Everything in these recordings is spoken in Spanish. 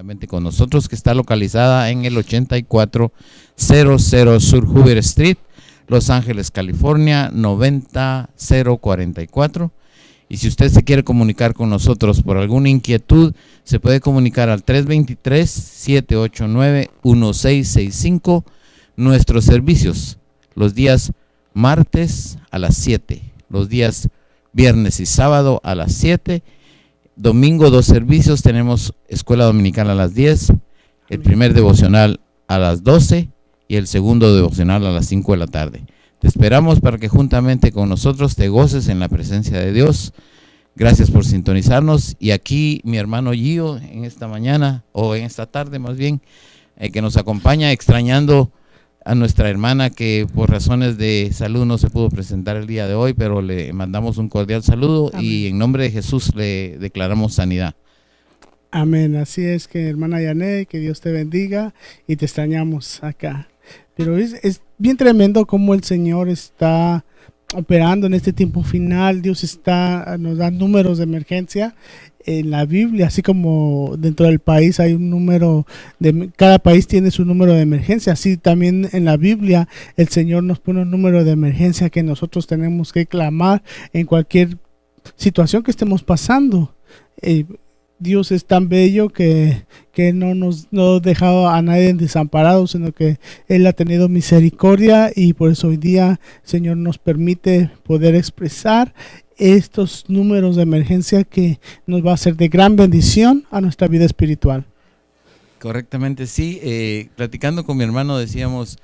juntamente con nosotros, que está localizada en el 8400 Sur Hoover Street, Los Ángeles, California, 90044. Y si usted se quiere comunicar con nosotros por alguna inquietud, se puede comunicar al 323-789-1665. Nuestros servicios, los días martes a las 7, los días viernes y sábado a las 7, domingo 2 servicios, tenemos escuela dominical a las 10, el primer devocional a las 12 y el segundo devocional a las 5 de la tarde. Te esperamos para que juntamente con nosotros te goces en la presencia de Dios. Gracias por sintonizarnos. Y aquí mi hermano Gio en esta mañana, o en esta tarde más bien, que nos acompaña, extrañando a nuestra hermana que por razones de salud no se pudo presentar el día de hoy, pero le mandamos un cordial saludo. Amén. Y en nombre de Jesús le declaramos sanidad. Amén. Así es, que hermana Yané, que Dios te bendiga y te extrañamos acá. Pero es bien tremendo cómo el Señor está operando en este tiempo final. Dios nos da números de emergencia en la Biblia, así como dentro del país hay un número, cada país tiene su número de emergencia, así también en la Biblia el Señor nos pone un número de emergencia que nosotros tenemos que clamar en cualquier situación que estemos pasando. Dios es tan bello que no ha dejado a nadie desamparado, sino que Él ha tenido misericordia, y por eso hoy día el Señor nos permite poder expresar estos números de emergencia que nos va a ser de gran bendición a nuestra vida espiritual. Correctamente, sí. Platicando con mi hermano decíamos,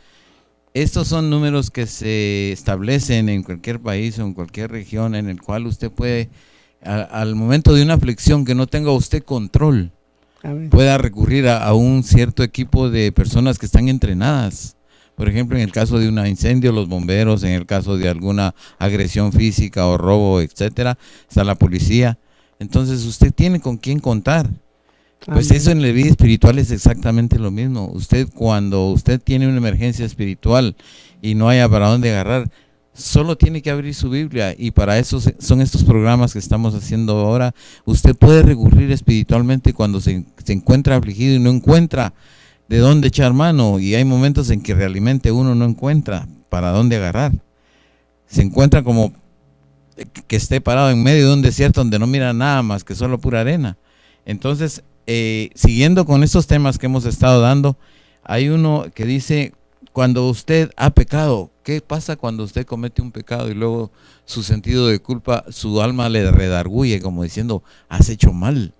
estos son números que se establecen en cualquier país o en cualquier región en el cual usted puede, al momento de una aflicción que no tenga usted control, amén, pueda recurrir a un cierto equipo de personas que están entrenadas. Por ejemplo, en el caso de un incendio, los bomberos; en el caso de alguna agresión física o robo, etcétera, está la policía. Entonces usted tiene con quién contar. Pues amén, eso en la vida espiritual es exactamente lo mismo. Cuando usted tiene una emergencia espiritual y no haya para dónde agarrar, solo tiene que abrir su Biblia, y para eso son estos programas que estamos haciendo ahora. Usted puede recurrir espiritualmente cuando se encuentra afligido y no encuentra de dónde echar mano, y hay momentos en que realmente uno no encuentra para dónde agarrar. Se encuentra como que esté parado en medio de un desierto donde no mira nada más que solo pura arena. Entonces, siguiendo con estos temas que hemos estado dando, hay uno que dice: cuando usted ha pecado, ¿qué pasa cuando usted comete un pecado y luego su sentido de culpa, su alma le redarguye como diciendo, has hecho mal?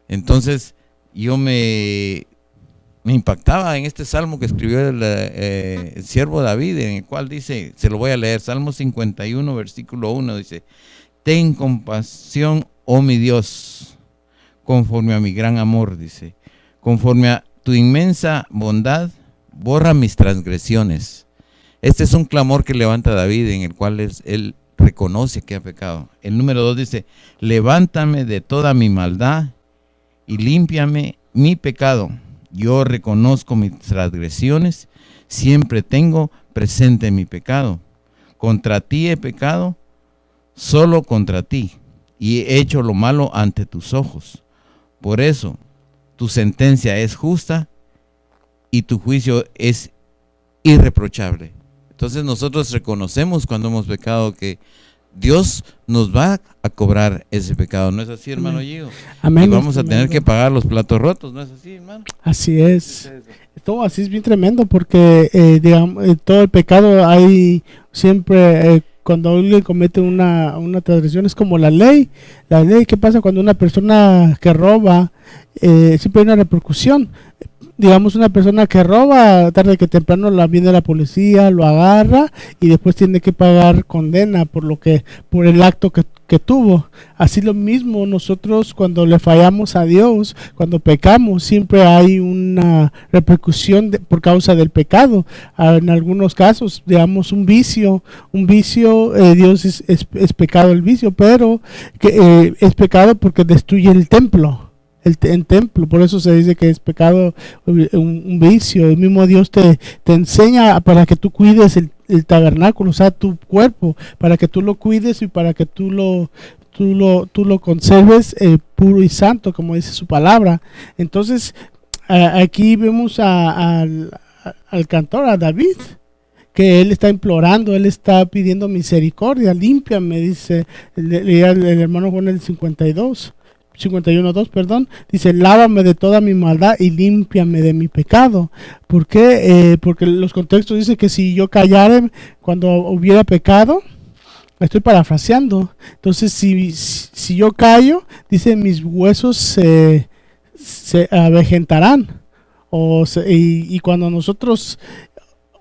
Entonces yo me impactaba en este salmo que escribió el siervo David, en el cual dice, se lo voy a leer, Salmo 51, versículo 1, dice: ten compasión, oh mi Dios, conforme a mi gran amor, dice, conforme a tu inmensa bondad, borra mis transgresiones. Este es un clamor que levanta David, en el cual él reconoce que ha pecado. El número 2 dice: levántame de toda mi maldad y límpiame mi pecado. Yo reconozco mis transgresiones, siempre tengo presente mi pecado. Contra ti he pecado, solo contra ti, y he hecho lo malo ante tus ojos. Por eso tu sentencia es justa y tu juicio es irreprochable. Entonces nosotros reconocemos cuando hemos pecado que Dios nos va a cobrar ese pecado. ¿No es así, hermano Gio? Amén. Y vamos a tener que pagar los platos rotos. ¿No es así, hermano? Así es. Todo así es bien tremendo, porque digamos, todo el pecado hay siempre, cuando alguien comete una transgresión, es como la ley. La ley, ¿qué pasa cuando una persona que roba? Siempre hay una repercusión. Digamos, una persona que roba, tarde que temprano viene la policía, lo agarra y después tiene que pagar condena por el acto que tuvo. Así lo mismo nosotros, cuando le fallamos a Dios, cuando pecamos, siempre hay una repercusión por causa del pecado. En algunos casos, digamos, un vicio, Dios es pecado el vicio, pero es pecado porque destruye el templo. El templo, por eso se dice que es pecado, un vicio. El mismo Dios te enseña para que tú cuides el tabernáculo, o sea, tu cuerpo, para que tú lo cuides y para que tú tú lo conserves puro y santo, como dice su palabra. Entonces, aquí vemos al cantor, a David, que él está implorando, él está pidiendo misericordia, límpiame, dice el hermano Juan el 51:2, perdón, dice, lávame de toda mi maldad y límpiame de mi pecado. ¿Por qué? Porque los contextos dicen que si yo callare cuando hubiera pecado, estoy parafraseando, entonces si yo callo, dice, mis huesos se avejentarán, y cuando nosotros,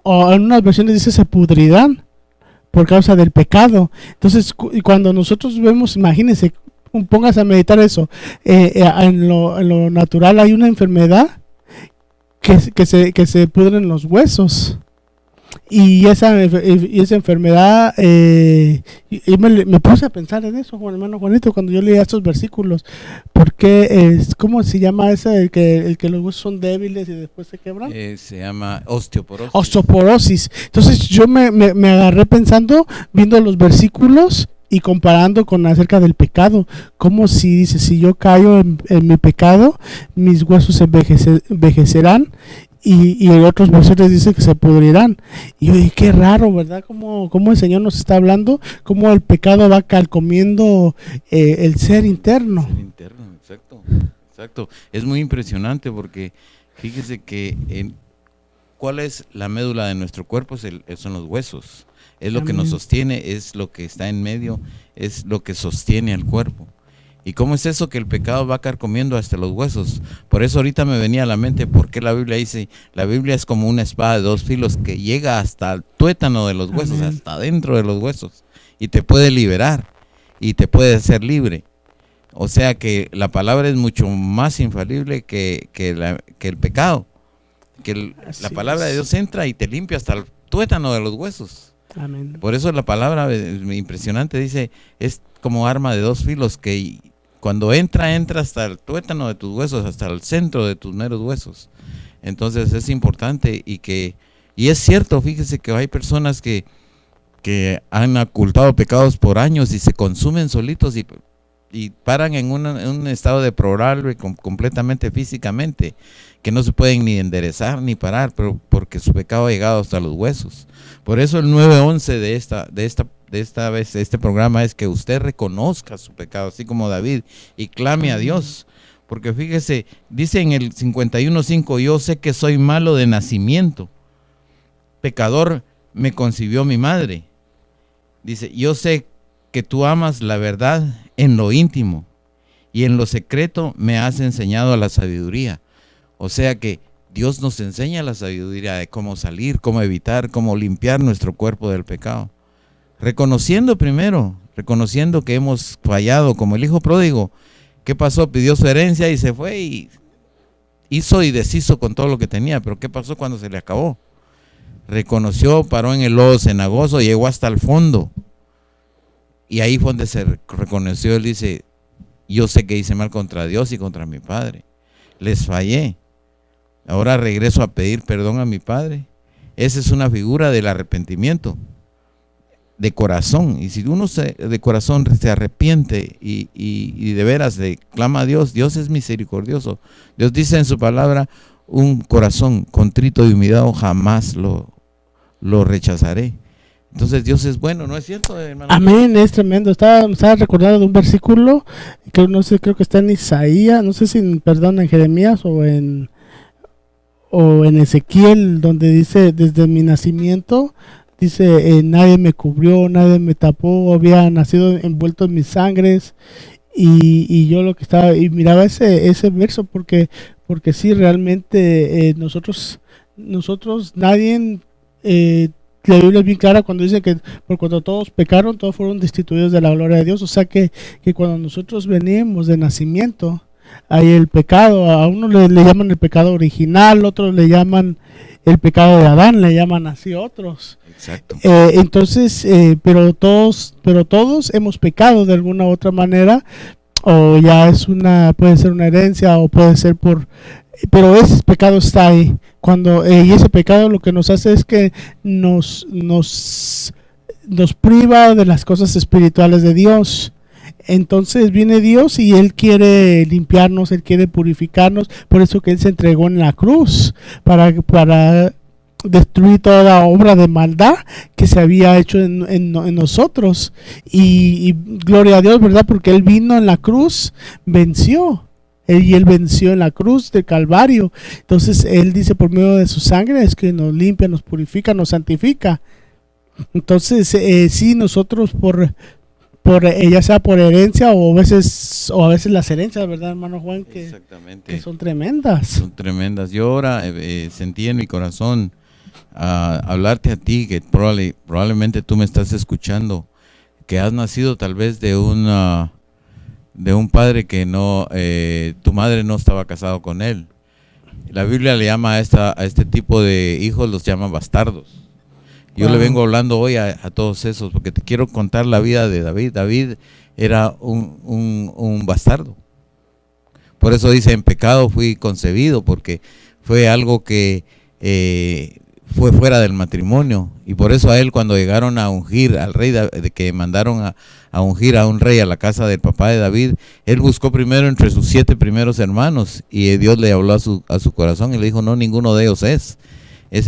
o en unas versiones dice se pudrirán por causa del pecado. Entonces, cuando nosotros vemos, imagínense, póngase a meditar eso, en lo natural hay una enfermedad que se pudren los huesos. Y esa enfermedad, me puse a pensar en eso, hermano Juanito, cuando yo leía estos versículos, porque ¿cómo se llama ese, el que los huesos son débiles y después se quebran? Se llama osteoporosis. Osteoporosis. Entonces yo me agarré pensando, viendo los versículos y comparando con acerca del pecado, como si dice, si yo caigo en mi pecado, mis huesos envejecerán. Y en otros versos dice que se pudrirán. Y oye, qué raro, ¿verdad? Como el Señor nos está hablando, cómo el pecado va calcomiendo el ser interno. El ser interno, exacto. Es muy impresionante porque fíjese que ¿cuál es la médula de nuestro cuerpo? Son los huesos. Es lo que nos sostiene, es lo que está en medio, es lo que sostiene al cuerpo. ¿Y cómo es eso que el pecado va carcomiendo hasta los huesos? Por eso ahorita me venía a la mente porque la Biblia dice, la Biblia es como una espada de dos filos que llega hasta el tuétano de los huesos, hasta dentro de los huesos, y te puede liberar y te puede hacer libre. O sea que la palabra es mucho más infalible que el pecado. La palabra de Dios entra y te limpia hasta el tuétano de los huesos. Amén. Por eso la palabra impresionante dice, es como arma de dos filos que cuando entra hasta el tuétano de tus huesos, hasta el centro de tus meros huesos. Entonces es importante y es cierto, fíjese que hay personas que han ocultado pecados por años y se consumen solitos y paran en un estado deplorable completamente físicamente, que no se pueden ni enderezar ni parar, pero porque su pecado ha llegado hasta los huesos. Por eso el 9:11 de esta vez, este programa, es que usted reconozca su pecado, así como David, y clame a Dios. Porque fíjese, dice en el 51:5, yo sé que soy malo de nacimiento, pecador me concibió mi madre. Dice, yo sé que tú amas la verdad en lo íntimo, y en lo secreto me has enseñado la sabiduría. O sea que Dios nos enseña la sabiduría de cómo salir, cómo evitar, cómo limpiar nuestro cuerpo del pecado. Reconociendo que hemos fallado, como el hijo pródigo. ¿Qué pasó? Pidió su herencia y se fue y hizo y deshizo con todo lo que tenía. Pero ¿qué pasó cuando se le acabó? Reconoció, paró en el lodo cenagoso, llegó hasta el fondo. Y ahí fue donde se reconoció. Él dice, yo sé que hice mal contra Dios y contra mi padre. Les fallé. Ahora regreso a pedir perdón a mi padre. Esa es una figura del arrepentimiento de corazón. Y si uno de corazón se arrepiente y de veras le clama a Dios, Dios es misericordioso. Dios dice en su palabra, un corazón contrito y humillado jamás lo rechazaré. Entonces Dios es bueno, ¿no es cierto, hermano? Amén, es tremendo. Estaba recordando de un versículo que no sé, creo que está en Isaías, no sé si en Jeremías o en Ezequiel, donde dice, desde mi nacimiento, dice, nadie me cubrió, nadie me tapó, había nacido envuelto en mis sangres, y yo lo que estaba, y miraba ese verso, porque sí, realmente nosotros nadie, la Biblia es bien clara cuando dice que por cuando todos pecaron, todos fueron destituidos de la gloria de Dios. O sea que cuando nosotros venimos de nacimiento, hay el pecado, a uno le llaman el pecado original, otros le llaman el pecado de Adán, le llaman así otros. Exacto. Entonces, pero todos hemos pecado de alguna u otra manera, o ya puede ser una herencia, o puede ser pero ese pecado está ahí. Y ese pecado lo que nos hace es que nos priva de las cosas espirituales de Dios. Entonces viene Dios y Él quiere limpiarnos, Él quiere purificarnos, por eso que Él se entregó en la cruz, para destruir toda obra de maldad que se había hecho en nosotros. Y gloria a Dios, ¿verdad? Porque Él vino en la cruz, venció. Él venció en la cruz de Calvario. Entonces Él dice, por medio de su sangre es que nos limpia, nos purifica, nos santifica. Entonces sí, nosotros ya sea por herencia o a veces las herencias, ¿verdad, hermano Juan? Que son tremendas. Son tremendas. Yo ahora sentí en mi corazón hablarte a ti, que probablemente tú me estás escuchando, que has nacido tal vez de un padre que no, tu madre no estaba casado con él. La Biblia le llama a este tipo de hijos, los llama bastardos. Yo le vengo hablando hoy a todos esos, porque te quiero contar la vida de David. David era un bastardo. Por eso dice, en pecado fui concebido, porque fue algo que fue fuera del matrimonio. Y por eso a él, cuando llegaron a ungir al rey, que mandaron a ungir a un rey a la casa del papá de David, él buscó primero entre sus 7 primeros hermanos, y Dios le habló a su corazón y le dijo, no, ninguno de ellos es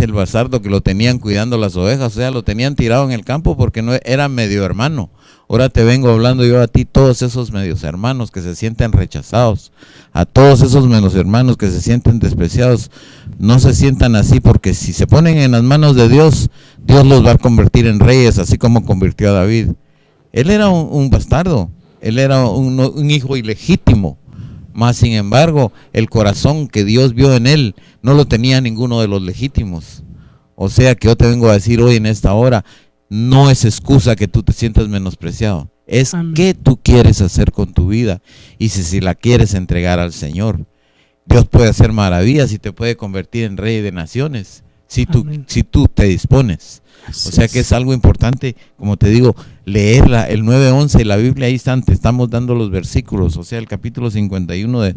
el bastardo que lo tenían cuidando las ovejas, o sea, lo tenían tirado en el campo porque no era medio hermano. Ahora te vengo hablando yo a ti, todos esos medios hermanos que se sienten rechazados, a todos esos medios hermanos que se sienten despreciados, no se sientan así, porque si se ponen en las manos de Dios, Dios los va a convertir en reyes, así como convirtió a David. Él era un bastardo, él era un hijo ilegítimo. Mas, sin embargo, el corazón que Dios vio en él no lo tenía ninguno de los legítimos. O sea que yo te vengo a decir hoy en esta hora, no es excusa que tú te sientas menospreciado. Es qué tú quieres hacer con tu vida, y si la quieres entregar al Señor. Dios puede hacer maravillas y te puede convertir en rey de naciones, si tú te dispones. O sea que es algo importante, como te digo, leerla, el 9:11, la Biblia, ahí están, te estamos dando los versículos, o sea, el capítulo 51 de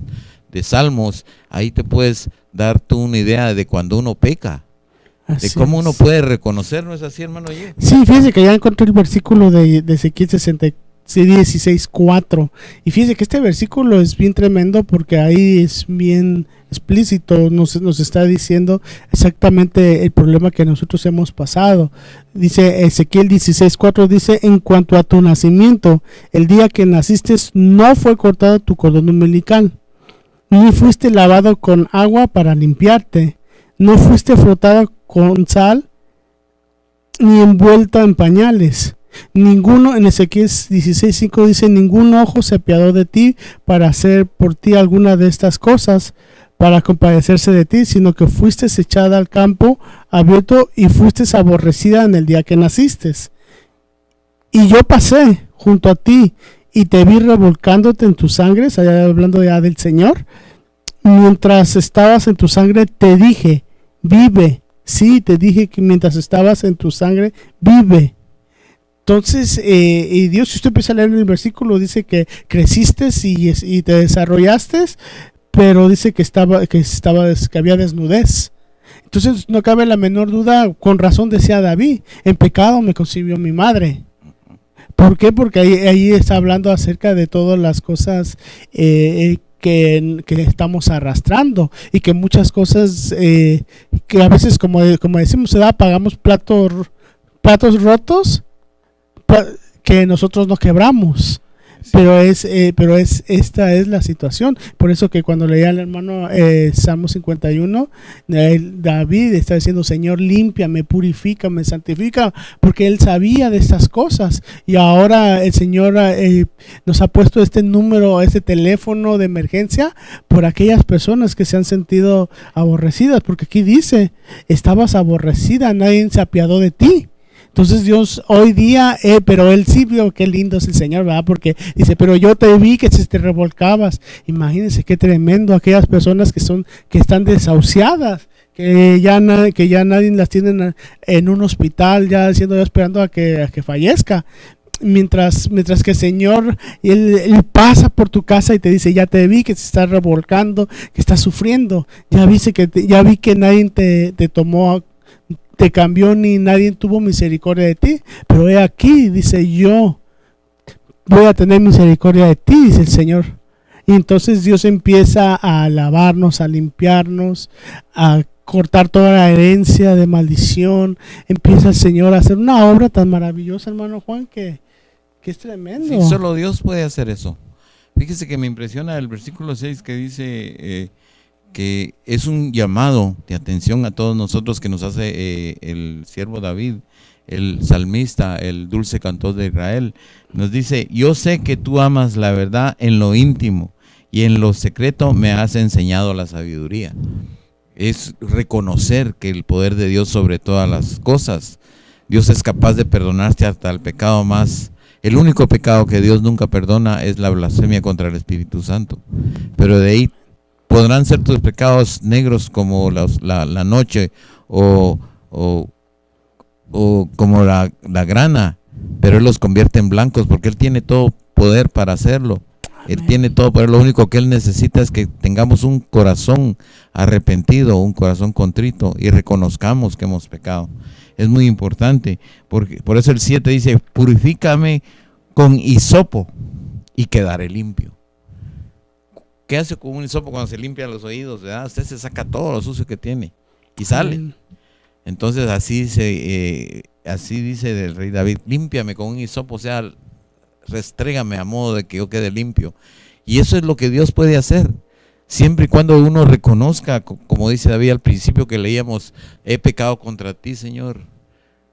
Salmos, ahí te puedes dar tú una idea de cuando uno peca, de cómo uno puede reconocer, ¿no es así, hermano? Sí, fíjese que ya encontré el versículo de Ezequiel 16:4, y fíjese que este versículo es bien tremendo, porque ahí es bien explícito, nos está diciendo exactamente el problema que nosotros hemos pasado. Dice Ezequiel 16:4, dice, en cuanto a tu nacimiento, el día que naciste no fue cortado tu cordón umbilical, ni fuiste lavado con agua para limpiarte, no fuiste frotada con sal, ni envuelta en pañales. Ninguno, en Ezequiel 16:5 dice, ningún ojo se apiadó de ti para hacer por ti alguna de estas cosas, para compadecerse de ti, sino que fuiste echada al campo abierto y fuiste aborrecida en el día que naciste. Y yo pasé junto a ti y te vi revolcándote en tu sangre, allá hablando ya del Señor. Mientras estabas en tu sangre te dije, vive. Sí, te dije que mientras estabas en tu sangre, vive. Entonces, y Dios, si usted empieza a leer el versículo, dice que creciste y te desarrollaste, pero dice que había desnudez. Entonces no cabe la menor duda, con razón decía David, en pecado me concibió mi madre. ¿Por qué? Porque ahí está hablando acerca de todas las cosas que estamos arrastrando, y que muchas cosas que a veces, como decimos, pagamos platos rotos que nosotros no quebramos. Sí. Pero esta es la situación. Por eso que cuando leía al hermano Salmo 51, David está diciendo, Señor, límpiame, purifícame, santifica, porque él sabía de estas cosas. Y ahora el Señor nos ha puesto este número, este teléfono de emergencia por aquellas personas que se han sentido aborrecidas, porque aquí dice, estabas aborrecida, nadie se apiadó de ti. Entonces Dios hoy día, pero él sí vio qué lindo es el Señor, ¿verdad? Porque dice, pero yo te vi que te revolcabas. Imagínense qué tremendo aquellas personas que están desahuciadas, que ya nadie las tiene en un hospital, ya esperando a que fallezca. Mientras que el Señor, él pasa por tu casa y te dice, ya te vi que te estás revolcando, que estás sufriendo, ya vi que nadie te tomó, te cambió, ni nadie tuvo misericordia de ti, pero he aquí, dice, yo voy a tener misericordia de ti, dice el Señor. Y entonces Dios empieza a lavarnos, a limpiarnos, a cortar toda la herencia de maldición. Empieza el Señor a hacer una obra tan maravillosa, hermano Juan, que es tremendo. Sí, solo Dios puede hacer eso. Fíjese que me impresiona el versículo 6 que dice que es un llamado de atención a todos nosotros que nos hace el siervo David, el salmista, el dulce cantor de Israel. Nos dice: yo sé que tú amas la verdad en lo íntimo y en lo secreto me has enseñado la sabiduría. Es reconocer que el poder de Dios sobre todas las cosas. Dios es capaz de perdonarte hasta el pecado más. El único pecado que Dios nunca perdona es la blasfemia contra el Espíritu Santo. Pero de ahí podrán ser tus pecados negros como la noche o como la grana, pero Él los convierte en blancos porque Él tiene todo poder para hacerlo. Él tiene todo poder. Lo único que Él necesita es que tengamos un corazón arrepentido, un corazón contrito y reconozcamos que hemos pecado. Es muy importante, porque por eso el 7 dice: purifícame con hisopo y quedaré limpio. ¿Qué hace con un hisopo cuando se limpia los oídos? ¿Verdad? Usted se saca todo lo sucio que tiene y sale. Entonces así dice del rey David: límpiame con un hisopo, o sea, restrégame a modo de que yo quede limpio. Y eso es lo que Dios puede hacer, siempre y cuando uno reconozca, como dice David al principio que leíamos: he pecado contra ti, Señor,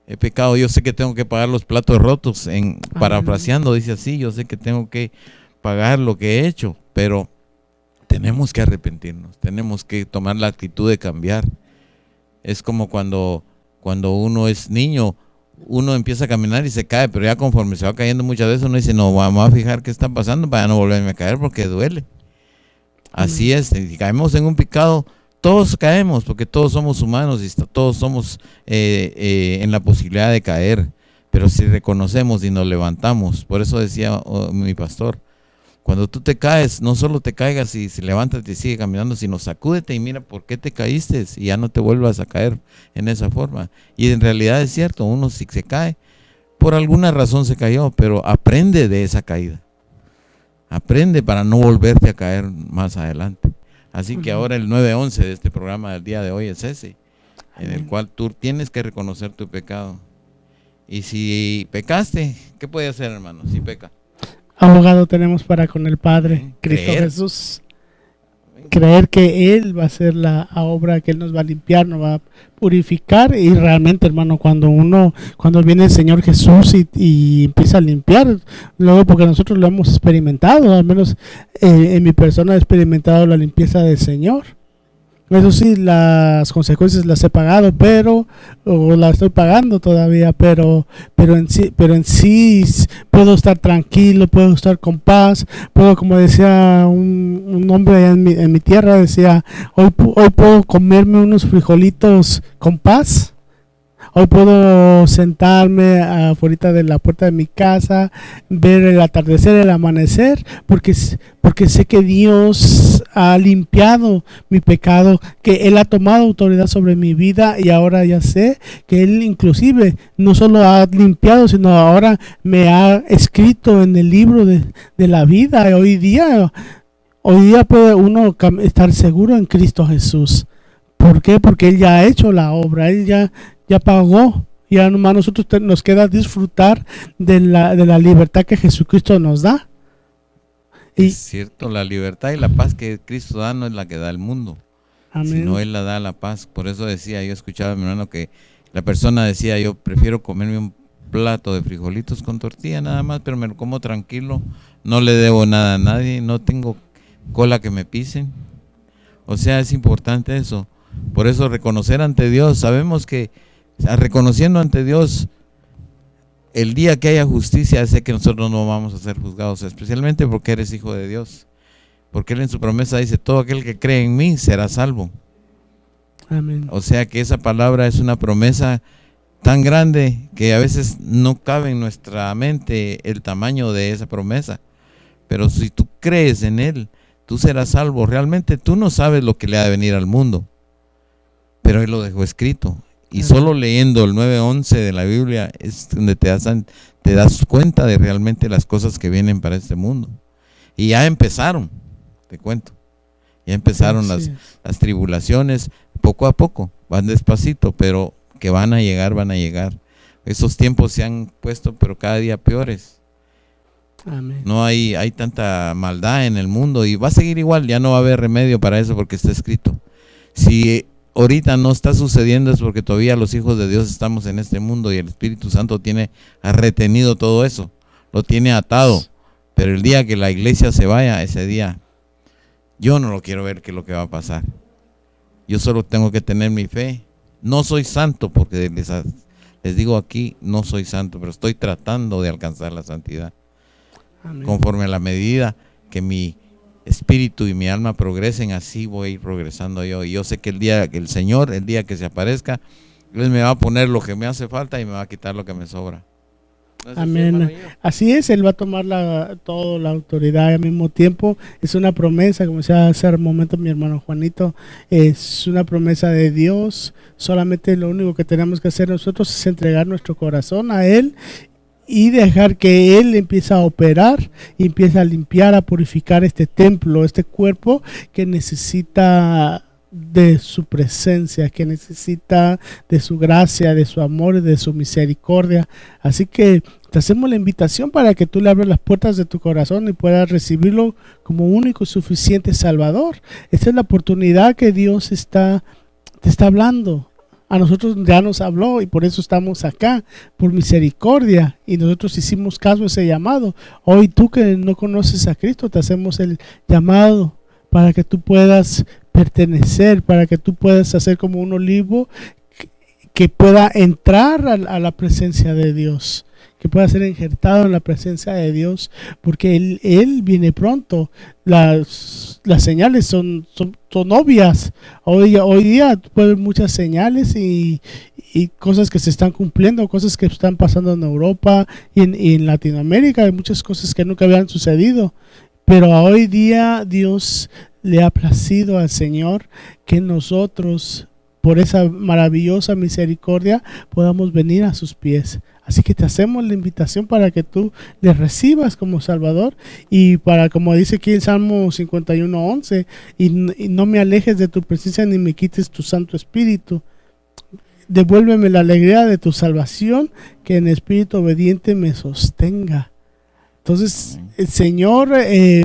he pecado, yo sé que tengo que pagar los platos rotos, parafraseando dice así, yo sé que tengo que pagar lo que he hecho, pero tenemos que arrepentirnos, tenemos que tomar la actitud de cambiar. Es como cuando uno es niño, uno empieza a caminar y se cae, pero ya conforme se va cayendo muchas veces uno dice: no, vamos a fijar qué está pasando para no volverme a caer porque duele. Así es, si caemos en un pecado, todos caemos porque todos somos humanos y todos somos en la posibilidad de caer, pero si reconocemos y nos levantamos, por eso decía mi pastor: cuando tú te caes, no solo te caigas y se levántate y sigue caminando, sino sacúdete y mira por qué te caíste y ya no te vuelvas a caer en esa forma. Y en realidad es cierto, uno si se cae, por alguna razón se cayó, pero aprende de esa caída. Aprende para no volverte a caer más adelante. Así que ahora el 9:11 de este programa del día de hoy es ese, en el cual tú tienes que reconocer tu pecado. Y si pecaste, ¿qué puede hacer, hermano, si peca? Abogado tenemos para con el Padre, Cristo Jesús. Creer que Él va a hacer la obra, que Él nos va a limpiar, nos va a purificar. Y realmente, hermano, cuando viene el Señor Jesús y empieza a limpiar, luego, porque nosotros lo hemos experimentado, al menos en mi persona he experimentado la limpieza del Señor. Eso sí, las consecuencias las he pagado, o las estoy pagando todavía, pero en sí puedo estar tranquilo, puedo estar con paz, puedo, como decía un hombre allá en mi tierra, decía: hoy puedo comerme unos frijolitos con paz. Hoy puedo sentarme afuera de la puerta de mi casa, ver el atardecer, el amanecer, porque sé que Dios ha limpiado mi pecado, que Él ha tomado autoridad sobre mi vida, y ahora ya sé que Él inclusive no solo ha limpiado, sino ahora me ha escrito en el libro de la vida. Hoy día puede uno estar seguro en Cristo Jesús. ¿Por qué? Porque Él ya ha hecho la obra, Él ya pagó. Y a nosotros nos queda disfrutar de la libertad que Jesucristo nos da. Es cierto, la libertad y la paz que Cristo da no es la que da el mundo. Amén. Sino Él la da la paz. Por eso decía, yo escuchaba a mi hermano que la persona decía: yo prefiero comerme un plato de frijolitos con tortilla nada más, pero me lo como tranquilo, no le debo nada a nadie, no tengo cola que me pisen. O sea, es importante eso. Por eso reconocer ante Dios, sabemos que reconociendo ante Dios, el día que haya justicia, sé que nosotros no vamos a ser juzgados, especialmente porque eres hijo de Dios, porque Él en su promesa dice: todo aquel que cree en mí será salvo. Amén. O sea que esa palabra es una promesa tan grande que a veces no cabe en nuestra mente el tamaño de esa promesa, pero si tú crees en Él, tú serás salvo. Realmente tú no sabes lo que le ha de venir al mundo, pero Él lo dejó escrito. Y solo leyendo el 9:11 de la Biblia es donde te das cuenta de realmente las cosas que vienen para este mundo. Y ya empezaron, te cuento. Ya empezaron las tribulaciones, poco a poco, van despacito, pero que van a llegar, van a llegar. Esos tiempos se han puesto, pero cada día peores. Amén. No hay tanta maldad en el mundo y va a seguir igual, ya no va a haber remedio para eso porque está escrito. Si ahorita no está sucediendo es porque todavía los hijos de Dios estamos en este mundo y el Espíritu Santo ha retenido todo eso, lo tiene atado. Pero el día que la iglesia se vaya, ese día, yo no lo quiero ver qué es lo que va a pasar. Yo solo tengo que tener mi fe. No soy santo porque les digo aquí, no soy santo, pero estoy tratando de alcanzar la santidad. Amén. Conforme a la medida que mi espíritu y mi alma progresen, así voy a ir progresando yo. Y yo sé que el día que el Señor, el día que se aparezca, Él me va a poner lo que me hace falta y me va a quitar lo que me sobra. Amén. Así es, Él va a tomar toda la autoridad al mismo tiempo. Es una promesa, como decía hace un momento mi hermano Juanito, es una promesa de Dios. Solamente lo único que tenemos que hacer nosotros es entregar nuestro corazón a Él y dejar que Él empiece a operar y empiece a limpiar, a purificar este templo, este cuerpo que necesita de su presencia, que necesita de su gracia, de su amor y de su misericordia. Así que te hacemos la invitación para que tú le abras las puertas de tu corazón y puedas recibirlo como único y suficiente Salvador. Esta es la oportunidad que Dios te está hablando. A nosotros ya nos habló y por eso estamos acá, por misericordia, y nosotros hicimos caso a ese llamado. Hoy tú que no conoces a Cristo, te hacemos el llamado para que tú puedas pertenecer, para que tú puedas hacer como un olivo que pueda entrar a la presencia de Dios, que pueda ser injertado en la presencia de Dios, porque Él viene pronto. Las señales son obvias. Hoy día puede haber muchas señales y cosas que se están cumpliendo, cosas que están pasando en Europa y en Latinoamérica. Hay muchas cosas que nunca habían sucedido, pero hoy día Dios le ha placido al Señor que nosotros, por esa maravillosa misericordia, podamos venir a sus pies. Así que te hacemos la invitación para que tú le recibas como Salvador y para, como dice aquí en Salmo 51:11, y no me alejes de tu presencia ni me quites tu Santo Espíritu. Devuélveme la alegría de tu salvación, que en espíritu obediente me sostenga. Entonces, el Señor,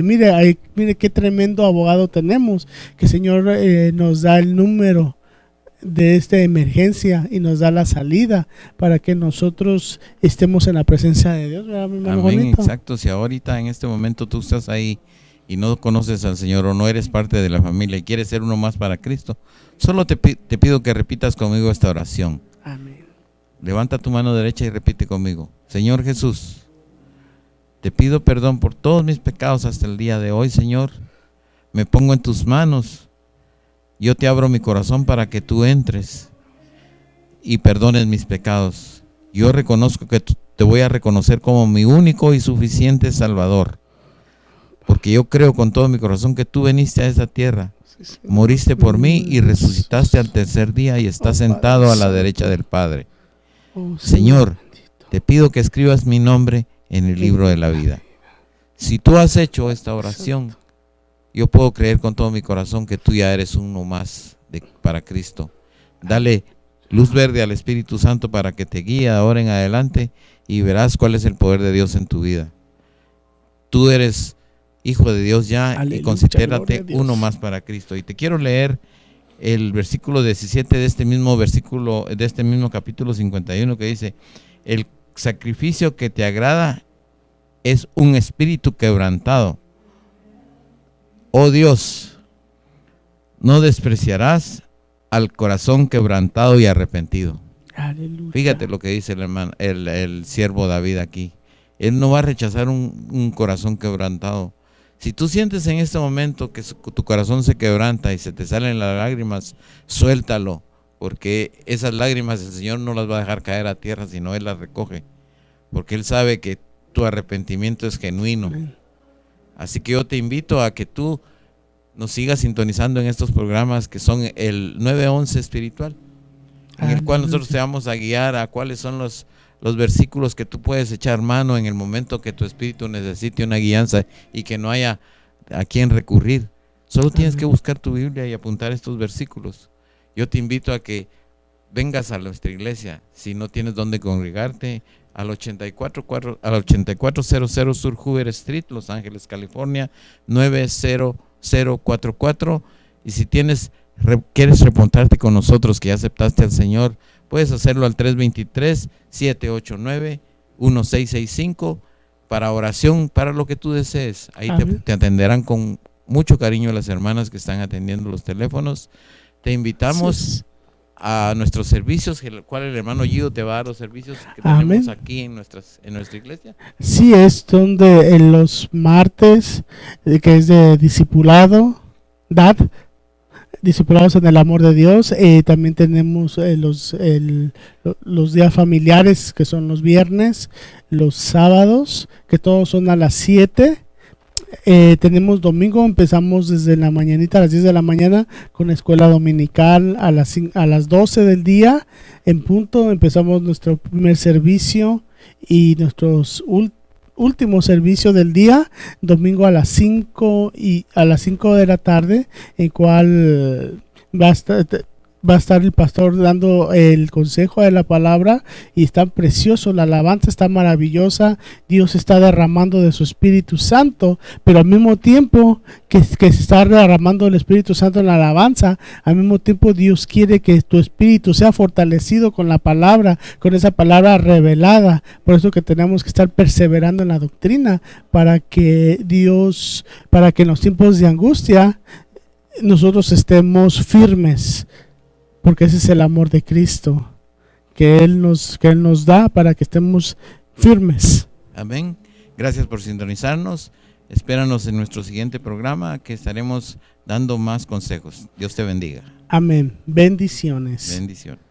mire qué tremendo abogado tenemos, que el Señor nos da el número de esta emergencia y nos da la salida para que nosotros estemos en la presencia de Dios. Amén, exacto. Si ahorita en este momento tú estás ahí y no conoces al Señor o no eres parte de la familia y quieres ser uno más para Cristo, solo te pido que repitas conmigo esta oración. Amén. Levanta tu mano derecha y repite conmigo. Señor Jesús, te pido perdón por todos mis pecados hasta el día de hoy, Señor. Me pongo en tus manos. Yo te abro mi corazón para que tú entres y perdones mis pecados. Yo reconozco que te voy a reconocer como mi único y suficiente Salvador. Porque yo creo con todo mi corazón que tú viniste a esta tierra, moriste por mí y resucitaste al tercer día y estás sentado a la derecha del Padre. Señor, te pido que escribas mi nombre en el libro de la vida. Si tú has hecho esta oración, yo puedo creer con todo mi corazón que tú ya eres uno más para Cristo. Dale luz verde al Espíritu Santo para que te guíe ahora en adelante y verás cuál es el poder de Dios en tu vida. Tú eres hijo de Dios ya. Aleluya, y considérate uno más para Cristo. Y te quiero leer el versículo 17 de este mismo capítulo 51 que dice: el sacrificio que te agrada es un espíritu quebrantado. Oh Dios, no despreciarás al corazón quebrantado y arrepentido. Aleluya. Fíjate lo que dice el siervo David aquí. Él no va a rechazar un corazón quebrantado. Si tú sientes en este momento que tu corazón se quebranta y se te salen las lágrimas, suéltalo, porque esas lágrimas el Señor no las va a dejar caer a tierra, sino Él las recoge, porque Él sabe que tu arrepentimiento es genuino. Amén. Así que yo te invito a que tú nos sigas sintonizando en estos programas que son el 911 espiritual. en el cual nosotros te vamos a guiar a cuáles son los versículos que tú puedes echar mano en el momento que tu espíritu necesite una guianza y que no haya a quién recurrir. Solo tienes que buscar tu Biblia y apuntar estos versículos. Yo te invito a que vengas a nuestra iglesia, si no tienes dónde congregarte, al 8400 Sur Hoover Street, Los Ángeles, California, 90044. Y si quieres reportarte con nosotros que ya aceptaste al Señor, puedes hacerlo al 323-789-1665 para oración, para lo que tú desees. Ahí te atenderán con mucho cariño las hermanas que están atendiendo los teléfonos. Te invitamos a nuestros servicios, el cual el hermano Gio te va a dar los servicios que tenemos aquí en nuestra iglesia. Sí, es donde en los martes, que es de discipulados en el amor de Dios. También tenemos los días familiares, que son los viernes, los sábados, que todos son a las 7. Tenemos domingo, empezamos desde la mañanita a las 10 de la mañana con escuela dominical a las 12 del día en punto. Empezamos nuestro primer servicio y nuestros último servicio del día, domingo a las 5 de la tarde, en cual va a estar el pastor dando el consejo de la palabra, y está precioso, la alabanza está maravillosa, Dios está derramando de su Espíritu Santo, pero al mismo tiempo que se está derramando el Espíritu Santo en la alabanza, al mismo tiempo Dios quiere que tu espíritu sea fortalecido con la palabra, con esa palabra revelada. Por eso que tenemos que estar perseverando en la doctrina, para que en los tiempos de angustia nosotros estemos firmes, porque ese es el amor de Cristo que Él nos da para que estemos firmes. Amén. Gracias por sintonizarnos. Espéranos en nuestro siguiente programa, que estaremos dando más consejos. Dios te bendiga. Amén. Bendiciones. Bendiciones.